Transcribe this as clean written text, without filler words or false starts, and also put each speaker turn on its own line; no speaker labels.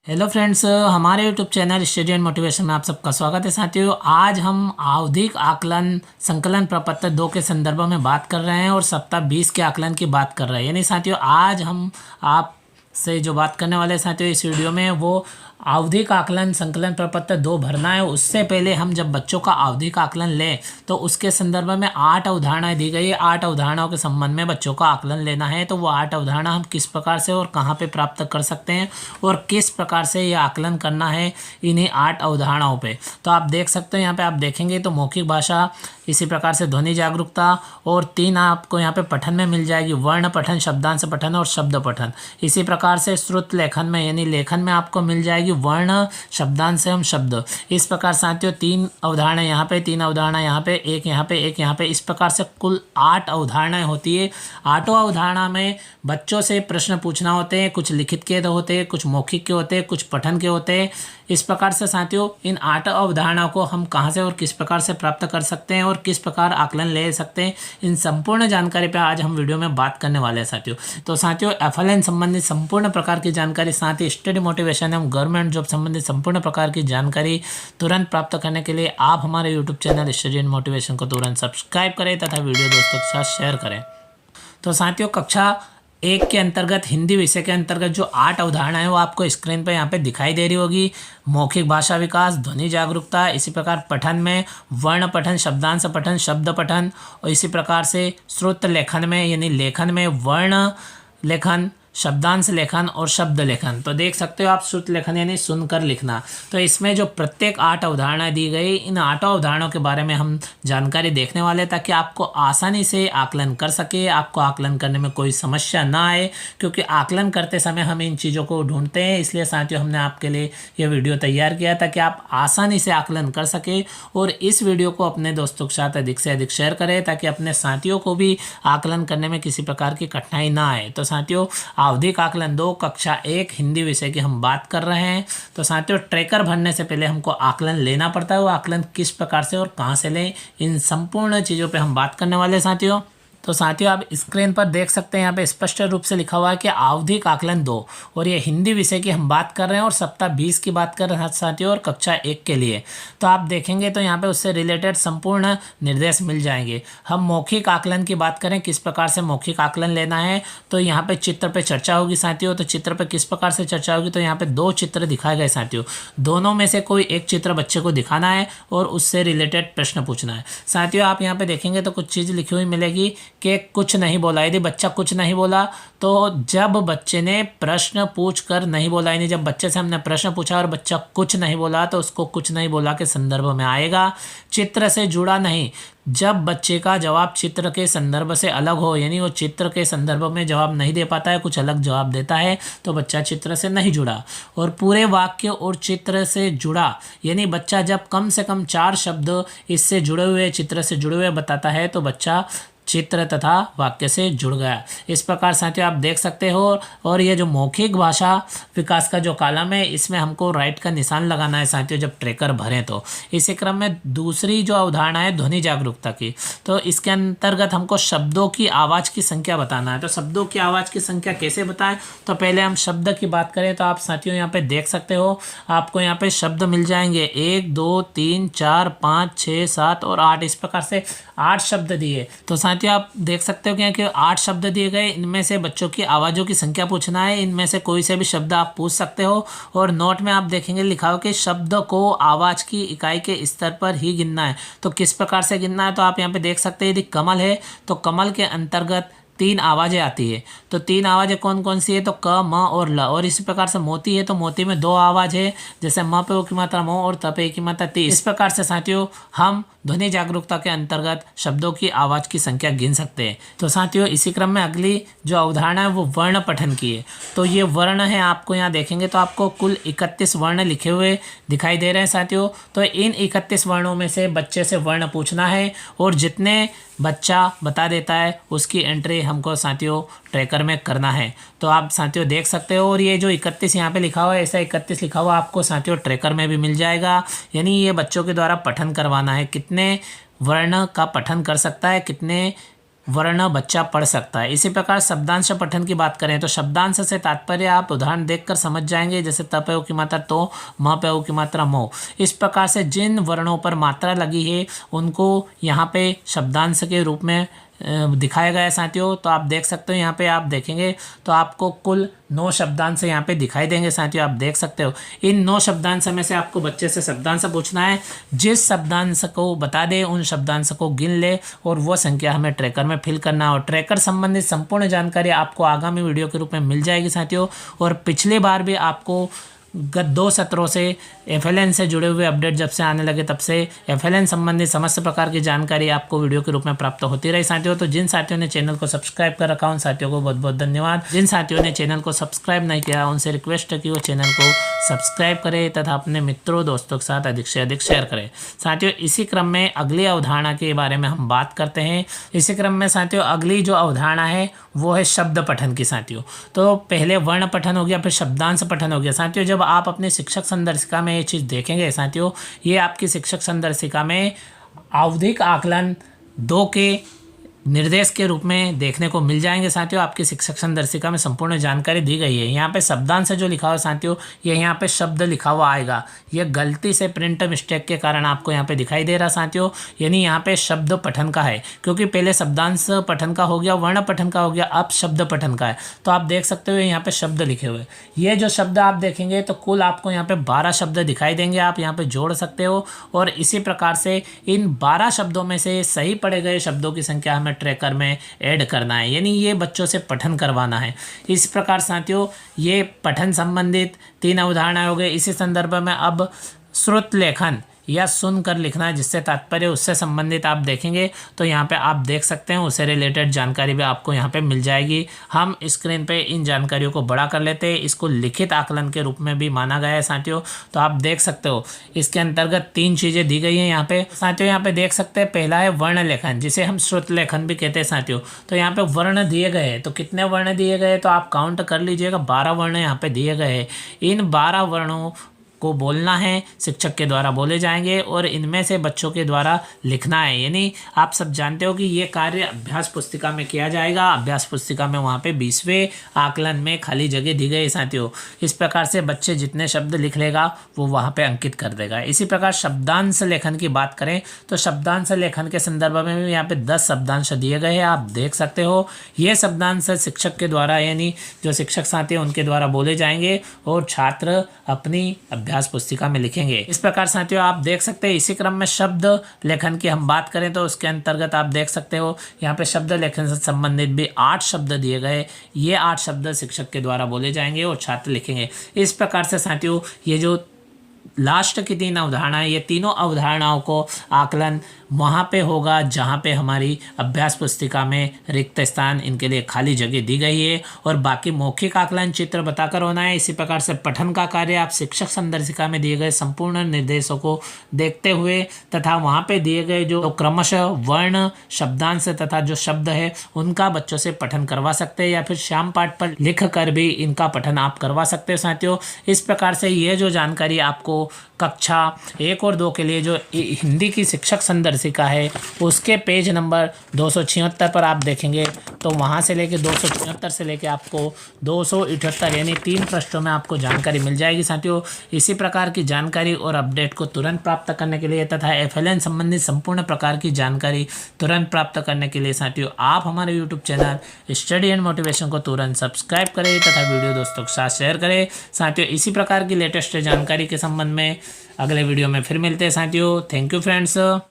Hello friends, हमारे YouTube channel study and motivation में आप सबका स्वागत है साथियों। आज हम आवधिक आकलन संकलन प्रपत्र 2 के संदर्भ में बात कर रहे हैं और सप्ताह 20 के आकलन की बात कर रहे हैं। यानी साथियों, आज हम आप से जो बात करने वाले साथियों इस वीडियो में वो आवधिक आकलन संकलन प्रपत्र 2 भरना है। उससे पहले हम जब बच्चों का आवधिक आकलन लें तो उसके संदर्भ में 8 अवधारणाएं दी गई है। 8 अवधारणाओं के संबंध में बच्चों का आकलन लेना है। तो वो 8 अवधारणा हम किस प्रकार से और कहाँ पे प्राप्त कर सकते हैं और किस प्रकार से ये आकलन करना है इन्हीं 8 अवधारणाओं पे। तो आप देख सकते हो, यहाँ पे आप देखेंगे तो मौखिक भाषा, इसी प्रकार से ध्वनि जागरूकता, और 3 आपको यहाँ पे पठन में मिल जाएगी, वर्ण पठन, शब्दांश पठन और शब्द पठन। इसी प्रकार से श्रुत लेखन में यानी लेखन में आपको मिल जाएगी वर्ण, शब्दांश एवं शब्द। इस प्रकार साथियों 3 अवधारणाएं यहाँ पे, 3 अवधारणा यहाँ पे, एक यहाँ पे, एक यहाँ पे, इस प्रकार से कुल 8 अवधारणाएं होती है। 8 अवधारणा में बच्चों से प्रश्न पूछना होते हैं, कुछ लिखित के होते हैं, कुछ मौखिक के होते हैं, कुछ पठन के होते हैं। इस प्रकार से साथियों इन 8 अवधारणाओं को हम कहाँ से और किस प्रकार से प्राप्त कर सकते हैं और किस प्रकार आकलन ले सकते हैं, इन संपूर्ण जानकारी पे आज हम वीडियो में बात करने वाले हैं साथियों। तो साथियों एफएलएन संबंधित संपूर्ण प्रकार की जानकारी, साथ ही स्टडी मोटिवेशन एवं गवर्नमेंट जॉब संबंधित संपूर्ण प्रकार की जानकारी तुरंत प्राप्त करने के लिए आप हमारे YouTube channel study and motivation को तुरंत सब्सक्राइब करें तथा वीडियो दोस्तों के साथ शेयर करें। तो साथियों कक्षा 1 के अंतर्गत हिंदी विषय के अंतर्गत जो 8 अवधारणा है वो आपको स्क्रीन पर यहाँ पे दिखाई दे रही होगी। मौखिक भाषा विकास, ध्वनि जागरूकता, इसी प्रकार पठन में वर्ण पठन, शब्दांश पठन, शब्द पठन, और इसी प्रकार से श्रुत लेखन में यानी लेखन में वर्ण लेखन, शब्दांश लेखन और शब्द लेखन। तो देख सकते हो आप श्रुत लेखन यानी सुनकर लिखना। तो इसमें जो प्रत्येक 8 अवधारणाएं दी गई, इन 8 अवधारणाओं के बारे में हम जानकारी देखने वाले हैं ताकि आपको आसानी से आकलन कर सके, आपको आकलन करने में कोई समस्या ना आए। क्योंकि आकलन करते समय हम इन चीज़ों को ढूंढते हैं, इसलिए साथियों हमने आपके लिए ये वीडियो तैयार किया ताकि आप आसानी से आकलन कर सके। और इस वीडियो को अपने दोस्तों के साथ अधिक से अधिक शेयर करें ताकि अपने साथियों को भी आकलन करने में किसी प्रकार की कठिनाई ना आए। तो साथियों आवधिक आकलन 2 कक्षा 1 हिंदी विषय की हम बात कर रहे हैं। तो साथियों ट्रैकर भरने से पहले हमको आकलन लेना पड़ता है। वो आकलन किस प्रकार से और कहां से लें, इन संपूर्ण चीज़ों पे हम बात करने वाले हैं साथियों। तो साथियों आप स्क्रीन पर देख सकते हैं यहाँ पे स्पष्ट रूप से लिखा हुआ है कि आवधिक आकलन 2, और ये हिंदी विषय की हम बात कर रहे हैं और सप्ताह 20 की बात कर रहे हैं साथियों और कक्षा 1 के लिए। तो आप देखेंगे तो यहाँ पे उससे रिलेटेड संपूर्ण निर्देश मिल जाएंगे। हम मौखिक आकलन की बात करें, किस प्रकार से मौखिक आकलन लेना है, तो यहाँ पे चित्र पे चर्चा होगी साथियों। तो चित्र पे किस प्रकार से चर्चा होगी, तो यहाँ पे 2 चित्र दिखाए गए साथियों। दोनों में से कोई एक चित्र बच्चे को दिखाना है और उससे रिलेटेड प्रश्न पूछना है साथियों। आप यहाँ पे देखेंगे तो कुछ चीज़ लिखी हुई मिलेगी कि कुछ नहीं बोला। यदि बच्चा कुछ नहीं बोला तो जब बच्चे ने प्रश्न पूछ कर नहीं बोला, यानी जब बच्चे से हमने प्रश्न पूछा और बच्चा कुछ नहीं बोला तो उसको कुछ नहीं बोला के संदर्भ में आएगा। चित्र से जुड़ा नहीं, जब बच्चे का जवाब चित्र के संदर्भ से अलग हो, यानी वो चित्र के संदर्भ में जवाब नहीं दे पाता है, कुछ अलग जवाब देता है, तो बच्चा चित्र से नहीं जुड़ा। और पूरे वाक्य और चित्र से जुड़ा, यानी बच्चा जब कम से कम 4 शब्द इससे जुड़े हुए, चित्र से जुड़े हुए बताता है तो बच्चा चित्र तथा वाक्य से जुड़ गया। इस प्रकार साथियों आप देख सकते हो। और ये जो मौखिक भाषा विकास का जो कॉलम है, इसमें हमको राइट का निशान लगाना है साथियों जब ट्रैकर भरें। तो इसी क्रम में दूसरी जो अवधारणा है ध्वनि जागरूकता की, तो इसके अंतर्गत हमको शब्दों की आवाज़ की संख्या बताना है। तो शब्दों की आवाज़ की संख्या कैसे बताएं, तो पहले हम शब्द की बात करें तो आप साथियों यहाँ पे देख सकते हो, आपको यहाँ पे शब्द मिल जाएंगे 1 2 3 4 5 6 7 और 8। इस प्रकार से 8 शब्द दिए। तो साथियों आप देख सकते हो कि 8 शब्द दिए गए, इनमें से बच्चों की आवाज़ों की संख्या पूछना है। इनमें से कोई से भी शब्द आप पूछ सकते हो। और नोट में आप देखेंगे लिखा हो कि शब्द को आवाज़ की इकाई के स्तर पर ही गिनना है। तो किस प्रकार से गिनना है, तो आप यहाँ पे देख सकते हैं। यदि कमल है तो कमल के अंतर्गत 3 आवाज़ें आती है। तो 3 आवाज़ें कौन कौन सी है, तो क, म और ल। और इसी प्रकार से मोती है तो मोती में 2 आवाज़ है, जैसे म पे ओ की मात्रा मो और त पे की मात्रा ती। इस प्रकार से साथियों हम ध्वनि जागरूकता के अंतर्गत शब्दों की आवाज़ की संख्या गिन सकते हैं। तो साथियों इसी क्रम में अगली जो अवधारणा है वो वर्ण पठन की है। तो ये वर्ण है, आपको यहाँ देखेंगे तो आपको कुल 31 वर्ण लिखे हुए दिखाई दे रहे हैं साथियों। तो इन 31 वर्णों में से बच्चे से वर्ण पूछना है और जितने बच्चा बता देता है उसकी एंट्री हमको साथियों ट्रैकर में करना है। तो आप साथियों देख सकते हो। और ये जो 31 यहाँ पे लिखा हुआ है, ऐसा 31 लिखा हुआ आपको साथियों ट्रैकर में भी मिल जाएगा। यानी ये बच्चों के द्वारा पठन करवाना है, कितने वर्ण का पठन कर सकता है, कितने वर्ण बच्चा पढ़ सकता है। इसी प्रकार शब्दांश पठन की बात करें तो शब्दांश से तात्पर्य आप उदाहरण देखकर समझ जाएंगे, जैसे त पे उ की मात्रा तो, म पे उ की मात्रा मो। इस प्रकार से जिन वर्णों पर मात्रा लगी है उनको यहाँ पे शब्दांश के रूप में दिखाया गया है साथियों। तो आप देख सकते हो, यहाँ पे आप देखेंगे तो आपको कुल 9 शब्दांश यहाँ पे दिखाई देंगे साथियों। आप देख सकते हो इन 9 शब्दांश में से आपको बच्चे से शब्दांश पूछना है। जिस शब्दांश को बता दे उन शब्दांश को गिन ले और वो संख्या हमें ट्रैकर में फिल करना है। और ट्रैकर संबंधित संपूर्ण जानकारी आपको आगामी वीडियो के रूप में मिल जाएगी साथियों। और पिछली बार भी आपको गत 2 सत्रों से FLN से जुड़े हुए अपडेट जब से आने लगे तब से FLN संबंधित समस्त प्रकार की जानकारी आपको वीडियो के रूप में प्राप्त होती रही साथियों। तो जिन साथियों ने चैनल को सब्सक्राइब कर रखा उन साथियों को बहुत बहुत धन्यवाद। जिन साथियों ने चैनल को सब्सक्राइब नहीं किया उनसे रिक्वेस्ट है कि वो चैनल को सब्सक्राइब करें तथा अपने मित्रों दोस्तों के साथ अधिक से अधिक शेयर करें साथियों। इसी क्रम में अगली अवधारणा के बारे में हम बात करते हैं। इसी क्रम में साथियों अगली जो अवधारणा है वो है शब्द पठन की साथियों। तो पहले वर्ण पठन हो गया, फिर शब्दांश पठन हो गया साथियों। जब आप अपने शिक्षक संदर्शिका में ये चीज़ देखेंगे साथियों, ये आपकी शिक्षक संदर्शिका में आवधिक आकलन 2 के निर्देश के रूप में देखने को मिल जाएंगे साथियों। आपकी शिक्षक संदर्शिका में संपूर्ण जानकारी दी गई है। यहाँ पे शब्दांश जो लिखा हुआ साथियों, ये यहाँ पे शब्द लिखा हुआ आएगा। ये गलती से प्रिंट मिस्टेक के कारण आपको यहाँ पे दिखाई दे रहा साथियों, यानी यहाँ पे शब्द पठन का है, क्योंकि पहले शब्दांश पठन का हो गया, वर्ण पठन का हो गया, अब शब्द पठन का है। तो आप देख सकते हो यहाँ पे शब्द लिखे हुए, ये जो शब्द आप देखेंगे तो कुल आपको यहाँ पे 12 शब्द दिखाई देंगे। आप यहाँ पे जोड़ सकते हो और इसी प्रकार से इन 12 शब्दों में से सही पढ़े गए शब्दों की संख्या हमें ट्रैकर में ऐड करना है, यानी ये बच्चों से पठन करवाना है। इस प्रकार साथियों ये पठन संबंधित 3 अवधारणाएं हो गई। इसी संदर्भ में अब श्रुत लेखन या सुनकर लिखना जिससे तात्पर्य उससे संबंधित आप देखेंगे तो यहाँ पे आप देख सकते हैं, उससे रिलेटेड जानकारी भी आपको यहाँ पे मिल जाएगी। हम स्क्रीन पे इन जानकारियों को बड़ा कर लेते हैं। इसको लिखित आकलन के रूप में भी माना गया है साथियों। तो आप देख सकते हो इसके अंतर्गत 3 चीज़ें दी गई हैं यहाँ पे साथियों। यहाँ पे देख सकते हैं पहला है वर्ण लेखन, जिसे हम श्रुत लेखन भी कहते हैं साथियों। तो यहाँ पे वर्ण दिए गए हैं, तो कितने वर्ण दिए गए तो आप काउंट कर लीजिएगा। 12 वर्ण यहाँ पे दिए गए हैं। इन 12 वर्णों को बोलना है, शिक्षक के द्वारा बोले जाएंगे और इनमें से बच्चों के द्वारा लिखना है। यानी आप सब जानते हो कि ये कार्य अभ्यास पुस्तिका में किया जाएगा। अभ्यास पुस्तिका में वहाँ पे 20वें आकलन में खाली जगह दी गई साथियों। इस प्रकार से बच्चे जितने शब्द लिख लेगा वो वहाँ पे अंकित कर देगा। इसी प्रकार शब्दांश लेखन की बात करें तो शब्दांश लेखन के संदर्भ में भी यहाँ पे 10 शब्दांश दिए गए हैं। आप देख सकते हो ये शब्दांश शिक्षक के द्वारा, यानी जो शिक्षक साथी हैं उनके द्वारा बोले जाएंगे और छात्र अपनी अभ्यास पुस्तिका में लिखेंगे। इस प्रकार साथियों आप देख सकते हैं। इसी क्रम में शब्द लेखन की हम बात करें तो उसके अंतर्गत आप देख सकते हो यहाँ पे शब्द लेखन से संबंधित भी 8 शब्द दिए गए। ये 8 शब्द शिक्षक के द्वारा बोले जाएंगे और छात्र लिखेंगे। इस प्रकार से साथियों ये जो लास्ट की 3 अवधारणाएं, ये तीनों अवधारणाओं को आकलन वहाँ पे होगा जहाँ पे हमारी अभ्यास पुस्तिका में रिक्त स्थान, इनके लिए खाली जगह दी गई है। और बाकी मौखिक आकलन चित्र बताकर होना है। इसी प्रकार से पठन का कार्य आप शिक्षक संदर्शिका में दिए गए संपूर्ण निर्देशों को देखते हुए तथा वहाँ पे दिए गए जो क्रमशः वर्ण, शब्दांश तथा जो शब्द है उनका बच्चों से पठन करवा सकते हैं या फिर श्याम पाठ पर लिख कर भी इनका पठन आप करवा सकते हो साथियों। इस प्रकार से ये जो जानकारी आपको कक्षा 1 और 2 के लिए जो हिंदी की शिक्षक संदर्शिका है उसके पेज नंबर 276 पर आप देखेंगे तो वहाँ से लेके 276 से लेके आपको 278 यानी 3 पृष्ठों में आपको जानकारी मिल जाएगी साथियों। इसी प्रकार की जानकारी और अपडेट को तुरंत प्राप्त करने के लिए तथा FLN संबंधित संपूर्ण प्रकार की जानकारी तुरंत प्राप्त करने के लिए साथियों आप हमारे YouTube channel study and motivation को तुरंत सब्सक्राइब करें तथा वीडियो दोस्तों के साथ शेयर करें साथियों। इसी प्रकार की लेटेस्ट जानकारी के संबंध में अगले वीडियो में फिर मिलते हैं साथियों। Thank you friends.